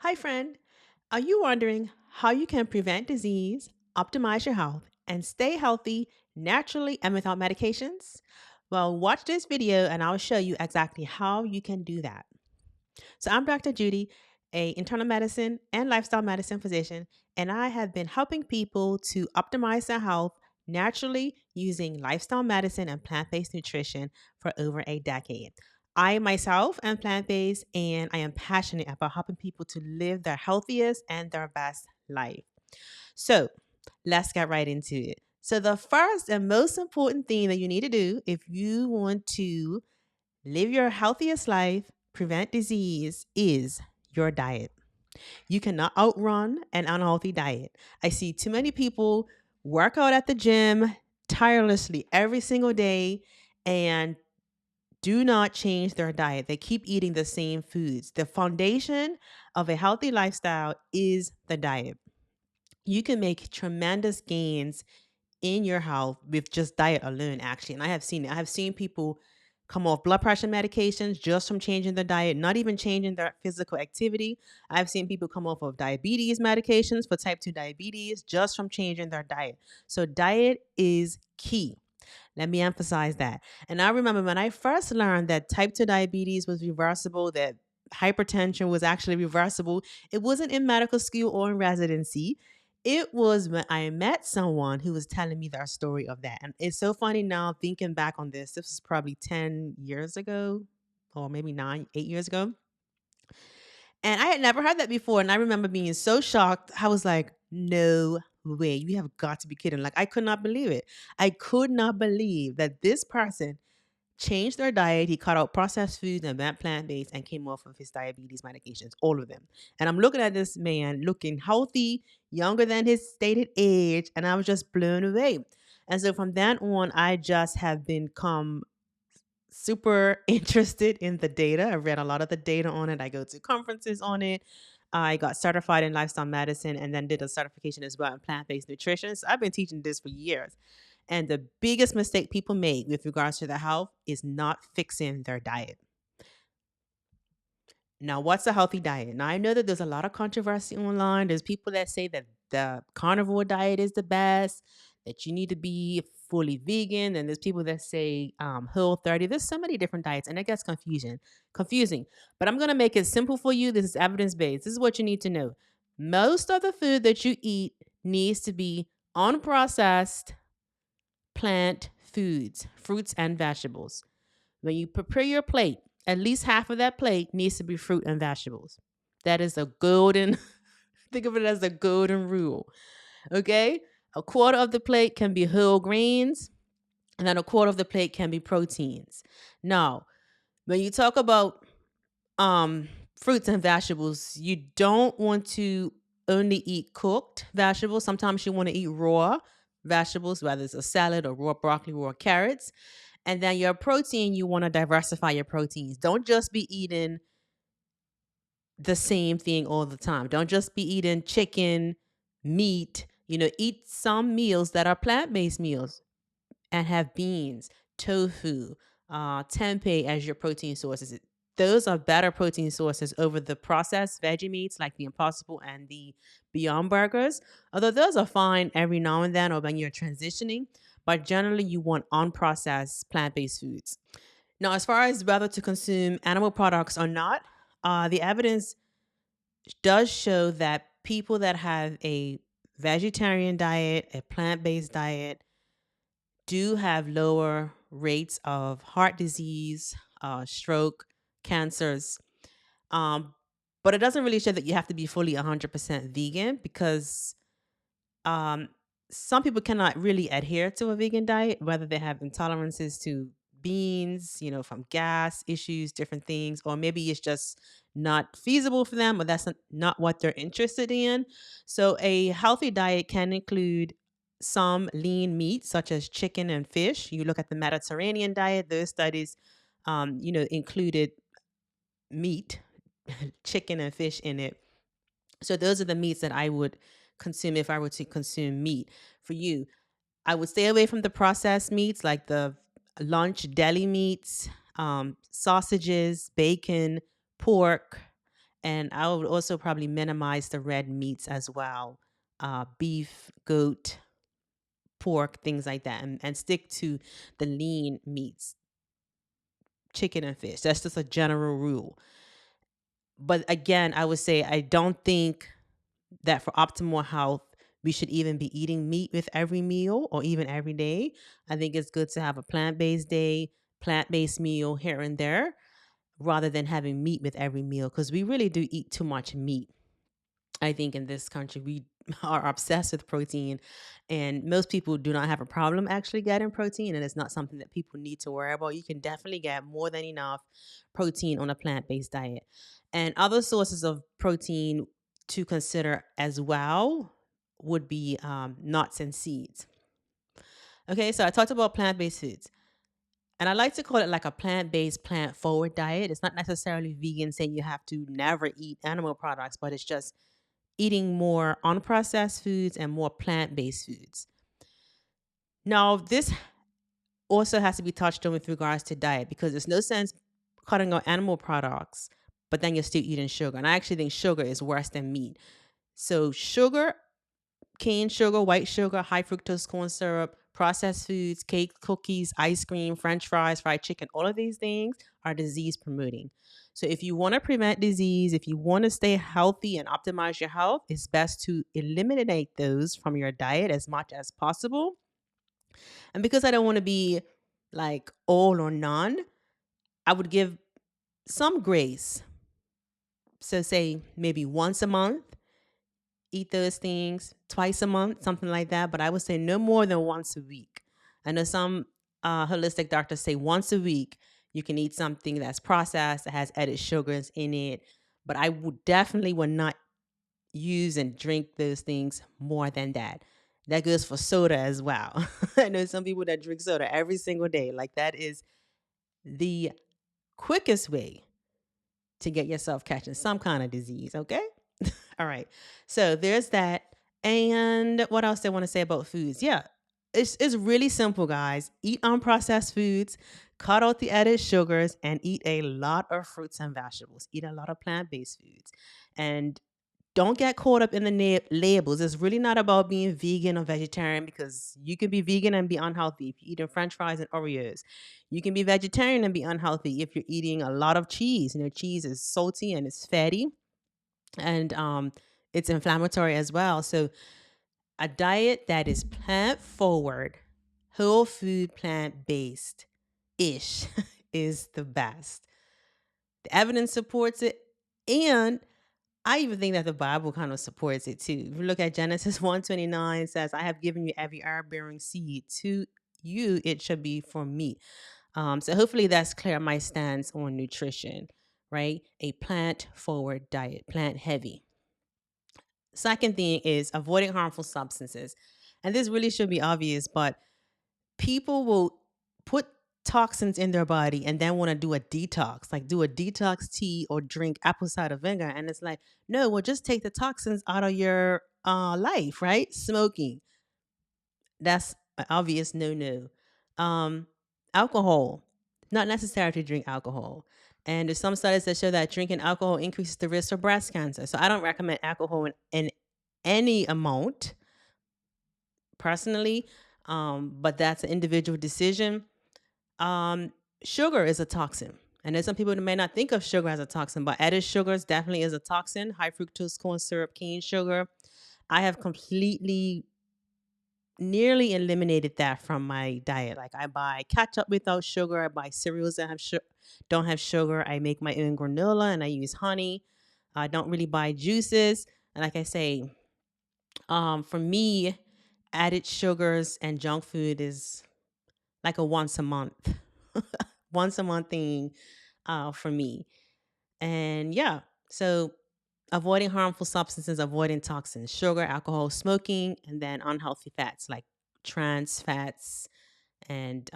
Hi, friend. Are you wondering how you can prevent disease, optimize your health, and stay healthy naturally and without medications? Well, watch this video and I'll show you exactly how you can do that. So, I'm Dr. Judy, a internal medicine and lifestyle medicine physician, and I have been helping people to optimize their health naturally using lifestyle medicine and plant-based nutrition for over a decade. I myself am plant-based and I am passionate about helping people to live their healthiest and their best life. So, let's get right into it. So, the first and most important thing that you need to do if you want to live your healthiest life, prevent disease, is your diet. You cannot outrun an unhealthy diet. I see too many people work out at the gym tirelessly every single day and do not change their diet. They keep eating the same foods. The foundation of a healthy lifestyle is the diet. You can make tremendous gains in your health with just diet alone, actually. And I have seen it. I have seen people come off blood pressure medications just from changing their diet, not even changing their physical activity. I've seen people come off of diabetes medications for type 2 diabetes just from changing their diet. So diet is key. Let me emphasize that. And I remember when I first learned that type 2 diabetes was reversible, that hypertension was actually reversible, it wasn't in medical school or in residency. It was when I met someone who was telling me their story of that. And it's so funny now thinking back on this. This was probably 10 years ago, or maybe 8 years ago. And I had never heard that before. And I remember being so shocked. I was like, no way. You have got to be kidding. Like, I could not believe it. I could not believe that this person changed their diet. He cut out processed foods and went plant based and came off of his diabetes medications, all of them. And I'm looking at this man looking healthy, younger than his stated age. And I was just blown away. And so from then on, I just have become super interested in the data. I read a lot of the data on it. I go to conferences on it. I got certified in lifestyle medicine and then did a certification as well in plant based nutrition. So I've been teaching this for years. And the biggest mistake people make with regards to their health is not fixing their diet. Now, what's a healthy diet? Now, I know that there's a lot of controversy online. There's people that say that the carnivore diet is the best, that you need to be fully vegan. And there's people that say whole 30. There's so many different diets, and it gets confusing. But I'm going to make it simple for you. This is evidence based. This is what you need to know. Most of the food that you eat needs to be unprocessed plant foods, fruits and vegetables. When you prepare your plate, at least half of that plate needs to be fruit and vegetables. That is a golden, think of it as a golden rule. Okay? A quarter of the plate can be whole grains, and then a quarter of the plate can be proteins. Now, when you talk about fruits and vegetables, you don't want to only eat cooked vegetables. Sometimes you want to eat raw vegetables, whether it's a salad or raw broccoli, raw carrots. And then your protein, you want to diversify your proteins. Don't just be eating the same thing all the time. Don't just be eating chicken, meat. Eat some meals that are plant-based meals and have beans, tofu, tempeh as your protein sources. Those are better protein sources over the processed veggie meats like the Impossible and the Beyond Burgers. Although those are fine every now and then or when you're transitioning, but generally you want unprocessed plant-based foods. Now, as far as whether to consume animal products or not, the evidence does show that people that have a vegetarian diet, a plant-based diet, do have lower rates of heart disease, stroke, cancers. Um, but it doesn't really show that you have to be fully 100% vegan because um, some people cannot really adhere to a vegan diet, whether they have intolerances to beans, from gas issues, different things, or maybe it's just not feasible for them or that's not what they're interested in. So a healthy diet can include some lean meat, such as chicken and fish. You look at the Mediterranean diet, those studies, included meat, chicken and fish in it. So those are the meats that I would consume if I were to consume meat. For you, I would stay away from the processed meats like the lunch deli meats, sausages, bacon, pork, And I would also probably minimize the red meats as well, beef, goat, pork, things like that, and stick to the lean meats, chicken and fish. That's just a general rule. But again, I would say I don't think that for optimal health, we should even be eating meat with every meal or even every day. I think it's good to have a plant based day, plant based meal here and there, rather than having meat with every meal, because we really do eat too much meat. I think in this country, we are obsessed with protein, and most people do not have a problem actually getting protein, and it's not something that people need to worry about. You can definitely get more than enough protein on a plant based diet. And other sources of protein to consider as well would be nuts and seeds. Okay, so I talked about plant based foods. And I like to call it like a plant based, plant forward diet. It's not necessarily vegan, saying you have to never eat animal products, but it's just eating more unprocessed foods and more plant based foods. Now, this also has to be touched on with regards to diet, because there's no sense cutting out animal products, but then you're still eating sugar. And I actually think sugar is worse than meat. So, sugar, cane sugar, white sugar, high fructose corn syrup, processed foods, cake, cookies, ice cream, french fries, fried chicken, all of these things are disease promoting. So if you want to prevent disease, if you want to stay healthy and optimize your health, it's best to eliminate those from your diet as much as possible. And because I don't want to be like all or none, I would give some grace. So say maybe once a month, eat those things twice a month, something like that. But I would say no more than once a week. I know some holistic doctors say once a week you can eat something that's processed, that has added sugars in it. But I would not use and drink those things more than that. That goes for soda as well. I know some people that drink soda every single day. Like that is the quickest way to get yourself catching some kind of disease. Okay. All right. So there's that. And what else do I want to say about foods? Yeah. It's really simple, guys. Eat unprocessed foods, cut out the added sugars, and eat a lot of fruits and vegetables. Eat a lot of plant based foods. And don't get caught up in the labels. It's really not about being vegan or vegetarian, because you can be vegan and be unhealthy if you're eating french fries and Oreos. You can be vegetarian and be unhealthy if you're eating a lot of cheese. You know, cheese is salty and it's fatty, and it's inflammatory as well. So a diet that is plant forward, whole food, plant based ish is the best. The evidence supports it, and I even think that the Bible kind of supports it too. If you look at Genesis 1:29, it says, I have given you every herb bearing seed. To you, it should be for meat. So hopefully that's clear my stance on nutrition, right? A plant forward diet, plant heavy. Second thing is avoiding harmful substances. And this really should be obvious, but people will put toxins in their body and then want to do a detox, like do a detox tea or drink apple cider vinegar. And it's like, no, well, just take the toxins out of your life, right? Smoking, that's an obvious no. Um, Alcohol, not necessary to drink alcohol. And there's some studies that show that drinking alcohol increases the risk of breast cancer. So I don't recommend alcohol in any amount personally, but that's an individual decision. Um, Sugar is a toxin. And there's some people that may not think of sugar as a toxin, but added sugars definitely is a toxin. High fructose corn syrup, cane sugar. I have completely nearly eliminated that from my diet. Like I buy ketchup without sugar. I buy cereals that don't have sugar. I make my own granola and I use honey. I don't really buy juices. And like I say, for me, added sugars and junk food is like a once a month, once a month thing for me. And yeah, so avoiding harmful substances, avoiding toxins, sugar, alcohol, smoking, and then unhealthy fats like trans fats and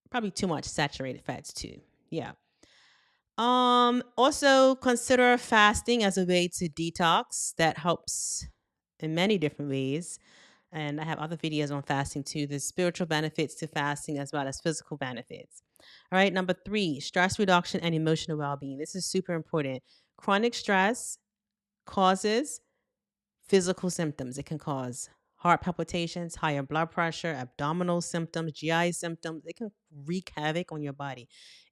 probably too much saturated fats too. Yeah. Also consider fasting as a way to detox. That helps in many different ways. And I have other videos on fasting too. There's spiritual benefits to fasting as well as physical benefits. All right. Number three, stress reduction and emotional well being. This is super important. Chronic stress causes physical symptoms. It can cause heart palpitations, higher blood pressure, abdominal symptoms, GI symptoms. It can wreak havoc on your body.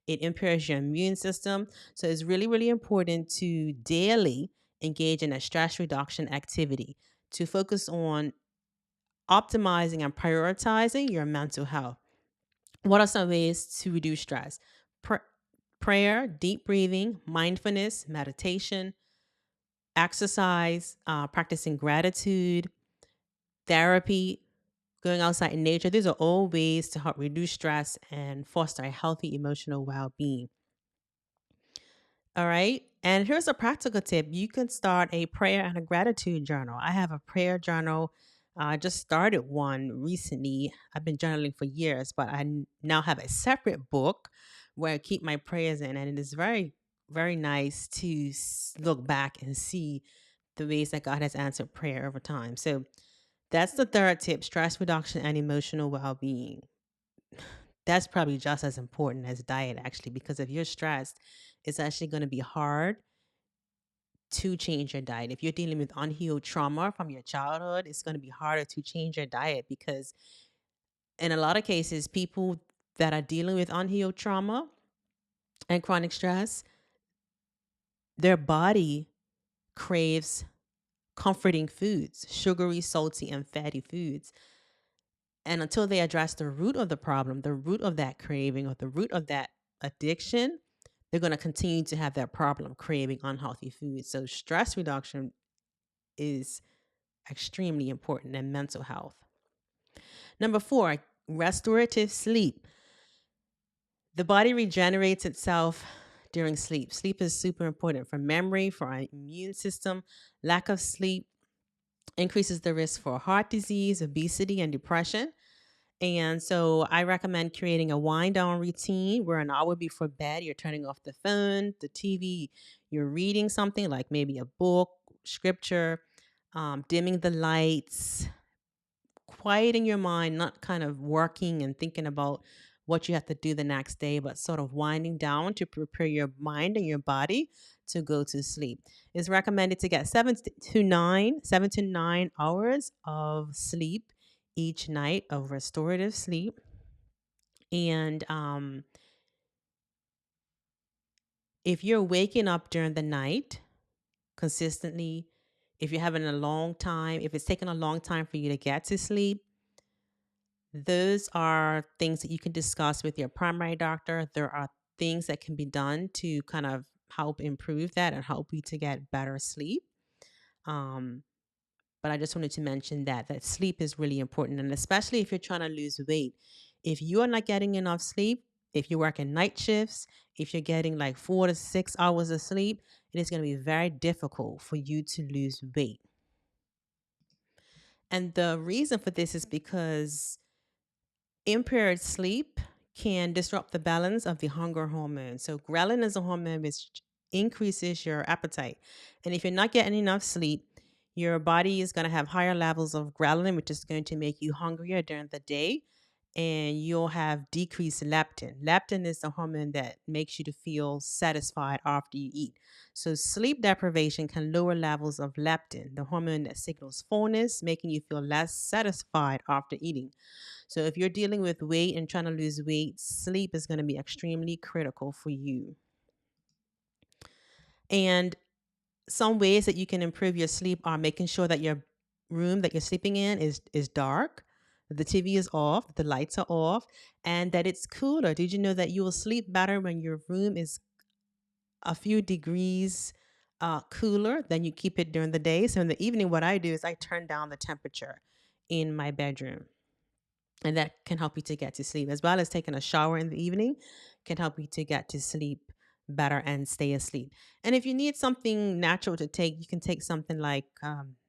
It impairs your immune system. So it's really, really important to daily engage in a stress reduction activity to focus on optimizing and prioritizing your mental health. What are some ways to reduce stress? Pr- Prayer, deep breathing, mindfulness, meditation, exercise, practicing gratitude, therapy, going outside in nature. These are all ways to help reduce stress and foster a healthy emotional well being. All right. And here's a practical tip. You can start a prayer and a gratitude journal. I have a prayer journal. I just started one recently. I've been journaling for years, but now have a separate book where I keep my prayers in. And it is very, very nice to look back and see the ways that God has answered prayer over time. So that's the third tip, stress reduction and emotional well being. That's probably just as important as diet, actually, because if you're stressed, it's actually going to be hard to change your diet. If you're dealing with unhealed trauma from your childhood, it's going to be harder to change your diet because, in a lot of cases, people that are dealing with unhealed trauma and chronic stress, their body craves comforting foods, sugary, salty, and fatty foods. And until they address the root of the problem, the root of that craving or the root of that addiction, they're going to continue to have that problem craving unhealthy foods. So, stress reduction is extremely important in mental health. Number four, restorative sleep. The body regenerates itself during sleep. Sleep is super important for memory, for our immune system. Lack of sleep increases the risk for heart disease, obesity, and depression. And so I recommend creating a wind down routine where an hour before bed, you're turning off the phone, the TV, you're reading something like maybe a book, scripture, dimming the lights, quieting your mind, not kind of working and thinking about what you have to do the next day, but sort of winding down to prepare your mind and your body to go to sleep. It's recommended to get 7 to 9 hours of sleep each night of restorative sleep. And if you're waking up during the night consistently, if you're having a long time, if it's taking a long time for you to get to sleep, those are things that you can discuss with your primary doctor. There are things that can be done to kind of help improve that and help you to get better sleep. Um, but I just wanted to mention that sleep is really important, and especially if you're trying to lose weight. If you are not getting enough sleep, if you're working night shifts, if you're getting like 4 to 6 hours of sleep, it is going to be very difficult for you to lose weight. And the reason for this is because impaired sleep can disrupt the balance of the hunger hormone. So ghrelin is a hormone which increases your appetite. And if you're not getting enough sleep, your body is going to have higher levels of ghrelin, which is going to make you hungrier during the day. And you'll have decreased leptin. Leptin is the hormone that makes you to feel satisfied after you eat. So sleep deprivation can lower levels of leptin, the hormone that signals fullness, making you feel less satisfied after eating. So if you're dealing with weight and trying to lose weight, sleep is going to be extremely critical for you. And some ways that you can improve your sleep are making sure that your room that you're sleeping in is dark, the TV is off, the lights are off, and that it's cooler. Did you know that you will sleep better when your room is a few degrees cooler than you keep it during the day? So in the evening, what I do is I turn down the temperature in my bedroom. And that can help you to get to sleep, as well as taking a shower in the evening can help you to get to sleep better and stay asleep. And if you need something natural to take, you can take something like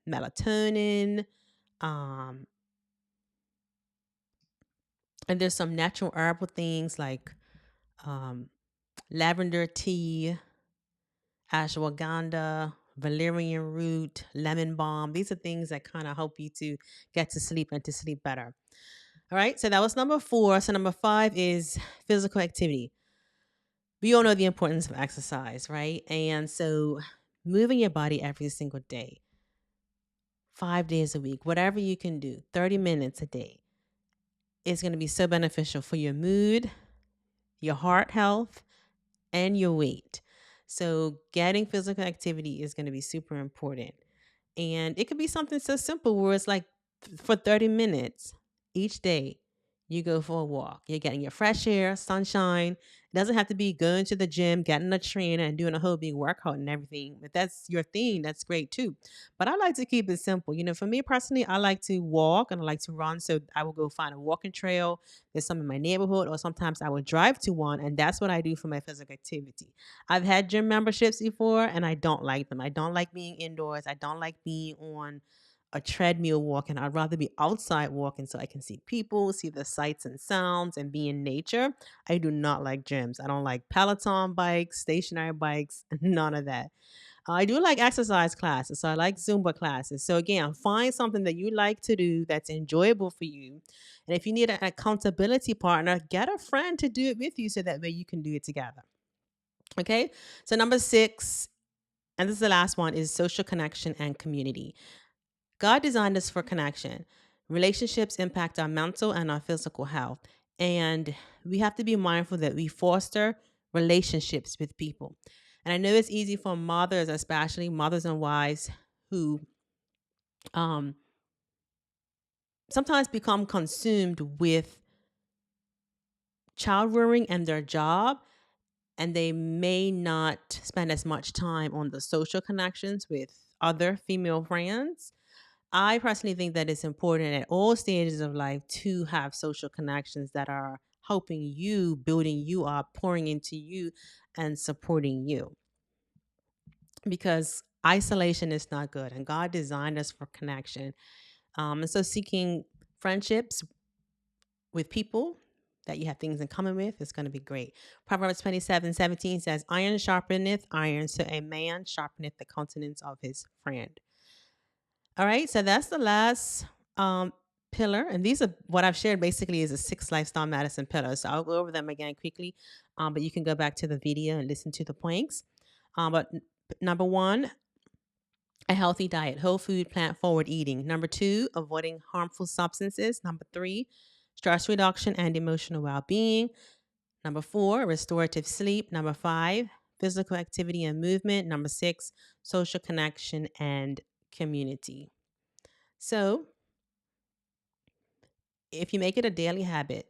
melatonin. Um, and there's some natural herbal things like um, lavender tea, ashwagandha, valerian root, lemon balm. These are things that kind of help you to get to sleep and to sleep better. All right. So that was number four. So number five is physical activity. We all know the importance of exercise, right? And so moving your body every single day, 5 days a week, whatever you can do, 30 minutes a day, is going to be so beneficial for your mood, your heart health, and your weight. So getting physical activity is going to be super important. And it could be something so simple where it's like for 30 minutes each day, you go for a walk. You're getting your fresh air, sunshine. It doesn't have to be going to the gym, getting a trainer, and doing a whole big workout and everything. If that's your thing, that's great too. But I like to keep it simple. For me personally, I like to walk and I like to run. So I will go find a walking trail. There's some in my neighborhood, or sometimes I will drive to one. And that's what I do for my physical activity. I've had gym memberships before and I don't like them. I don't like being indoors. I don't like being on a treadmill walking. I'd rather be outside walking so I can see people, see the sights and sounds, and be in nature. I do not like gyms. I don't like Peloton bikes, stationary bikes, none of that. I do like exercise classes, so I like Zumba classes. So again, find something that you like to do that's enjoyable for you. And if you need an accountability partner, get a friend to do it with you so that way you can do it together. Okay. So number six, and this is the last one, is social connection and community. God designed us for connection. Relationships impact our mental and our physical health. And we have to be mindful that we foster relationships with people. And I know it's easy for mothers, especially mothers and wives, who um, sometimes become consumed with child rearing and their job, and they may not spend as much time on the social connections with other female friends. I personally think that it's important at all stages of life to have social connections that are helping you, building you up, pouring into you, and supporting you. Because isolation is not good, and God designed us for connection. And so, seeking friendships with people that you have things in common with is going to be great. Proverbs 27:17 says, "Iron sharpeneth iron, so a man sharpeneth the countenance of his friend." All right, so that's the last pillar, and these are what I've shared. Basically, is a six lifestyle medicine pillars. So I'll go over them again quickly, but you can go back to the video and listen to the points. But number one, a healthy diet, whole food, plant forward eating. Number two, avoiding harmful substances. Number three, stress reduction and emotional well being. Number four, restorative sleep. Number five, physical activity and movement. Number six, social connection and community. So, if you make it a daily habit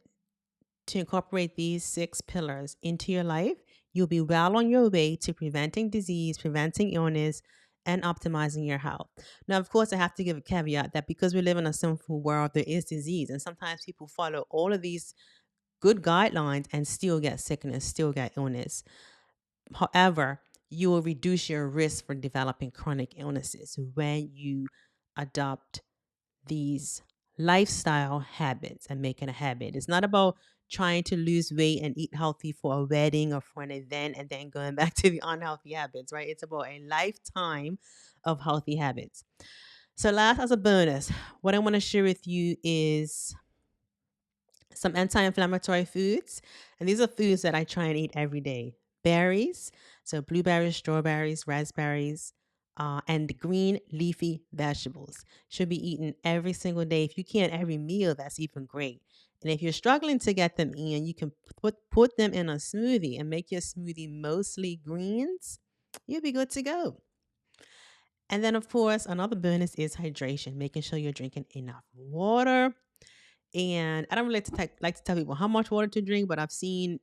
to incorporate these six pillars into your life, you'll be well on your way to preventing disease, preventing illness, and optimizing your health. Now, of course, I have to give a caveat that because we live in a sinful world, there is disease. And sometimes people follow all of these good guidelines and still get sickness, still get illness. However, you will reduce your risk for developing chronic illnesses when you adopt these lifestyle habits and make it a habit. It's not about trying to lose weight and eat healthy for a wedding or for an event and then going back to the unhealthy habits, right? It's about a lifetime of healthy habits. So, last as a bonus, what I want to share with you is some anti-inflammatory foods, and these are foods that I try and eat every day. Berries, so blueberries, strawberries, raspberries, and green leafy vegetables should be eaten every single day. If you can, every meal, that's even great. And if you're struggling to get them in, you can put them in a smoothie and make your smoothie mostly greens. You'll be good to go. And then, of course, another bonus is hydration, making sure you're drinking enough water. And I don't really like to tell people how much water to drink, but I've seen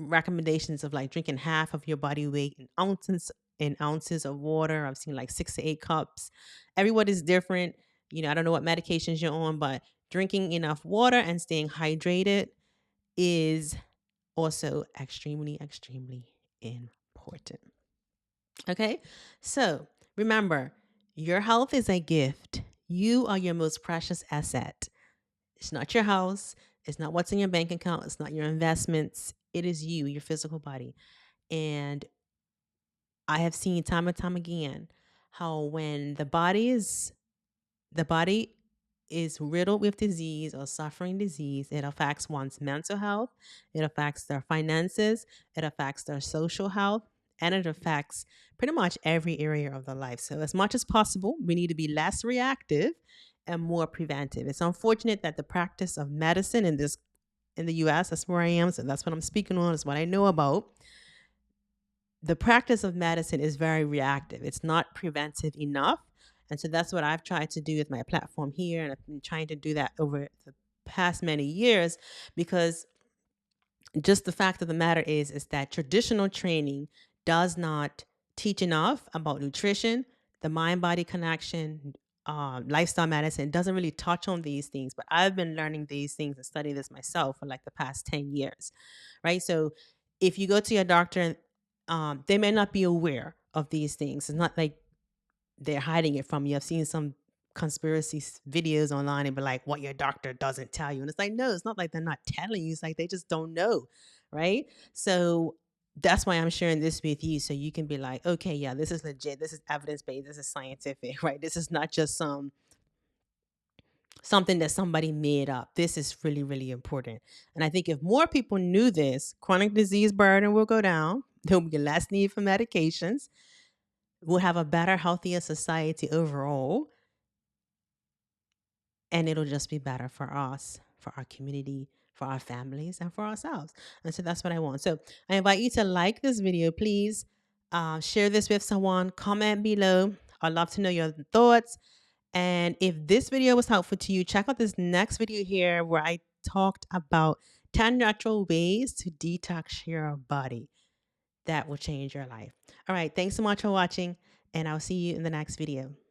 recommendations of like drinking half of your body weight in ounces of water. I've seen like 6 to 8 cups. Everyone is different. I don't know what medications you're on, but drinking enough water and staying hydrated is also extremely, extremely important. Okay. So remember, your health is a gift. You are your most precious asset. It's not your house. It's not what's in your bank account. It's not your investments. It is you, your physical body. And I have seen time and time again how when the body is riddled with disease or suffering disease. It affects one's mental health, it affects their finances, it affects their social health, and it affects pretty much every area of their life. So, as much as possible, we need to be less reactive and more preventive. It's unfortunate that the practice of medicine in the US, that's where I am, so that's what I'm speaking on, is what I know about. The practice of medicine is very reactive. It's not preventive enough. And so that's what I've tried to do with my platform here. And I've been trying to do that over the past many years because just the fact of the matter is that traditional training does not teach enough about nutrition, the mind body connection, lifestyle medicine. It doesn't really touch on these things, but I've been learning these things and studying this myself for like the past 10 years, right? So if you go to your doctor, and they may not be aware of these things. It's not like they're hiding it from you. I've seen some videos online and be like, what your doctor doesn't tell you. And it's like, no, it's not like they're not telling you. It's like they just don't know. Right. So that's why I'm sharing this with you. So you can be like, okay, yeah, this is legit. This is evidence based. This is scientific. Right. This is not just something that somebody made up. This is really, really important. And I think if more people knew this, chronic disease burden will go down. There'll be less need for medications. We'll have a better, healthier society overall, and it'll just be better for us, for our community, for our families, and for ourselves. And so that's what I want. So I invite you to like this video, please. Share this with someone. Comment below. I'd love to know your thoughts. And if this video was helpful to you, check out this next video here where I talked about 10 natural ways to detox your body that will change your life. All right. Thanks so much for watching, and I'll see you in the next video.